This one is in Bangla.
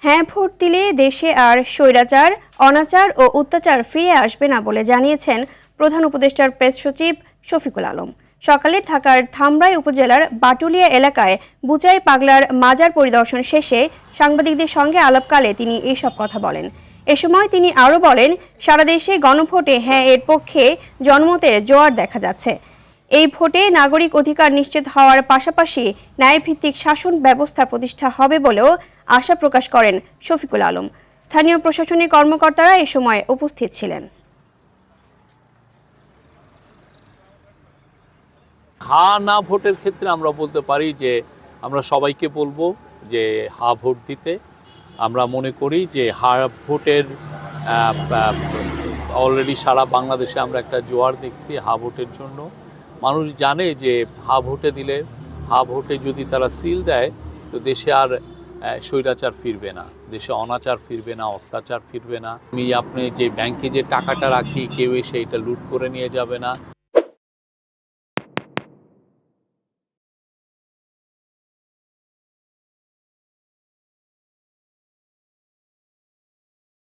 হ্যাঁ ভোট দিলে দেশে আর স্বৈরাচার, অনাচার ও অত্যাচার ফিরে আসবে না বলে জানিয়েছেন প্রধান উপদেষ্টার প্রেস সচিব শফিকুল আলম। সকালে ঢাকার ধামরাই উপজেলার বাটুলিয়া এলাকায় বুচাই পাগলার মাজার পরিদর্শন শেষে সাংবাদিকদের সঙ্গে আলাপকালে তিনি এসব কথা বলেন। এ সময় তিনি আরও বলেন, সারা দেশে গণভোটে হ্যাঁ এর পক্ষে জনমতের জোয়ার দেখা যাচ্ছে। এই ভোটে নাগরিক অধিকার নিশ্চিত হওয়ার পাশাপাশি ন্যায়ভিত্তিক শাসন ব্যবস্থা প্রতিষ্ঠা হবে বলেও আশা প্রকাশ করেন শফিকুল আলম। স্থানীয় প্রশাসনিক কর্মকর্তারা এ সময় উপস্থিত ছিলেন। হ্যাঁ না ভোটের ক্ষেত্রে আমরা বলতে পারি যে আমরা সবাইকে বলবো যে হ্যাঁ ভোট দিতে। আমরা মনে করি যে হ্যাঁ ভোটের অলরেডি সারা বাংলাদেশে আমরা একটা জোয়ার দেখছি হ্যাঁ ভোটের জন্য। মানুষ জানে যে হ্যাঁ ভোটে দিলে, হ্যাঁ ভোটে যদি তারা সিল দেয় তো দেশে আর স্বৈরাচার ফিরবে না, দেশে অনাচার ফিরবে না, অত্যাচার ফিরবে না। আপনি যে ব্যাংকে যে টাকাটা রাখি কেউ এসে এটা লুট করে নিয়ে যাবে না।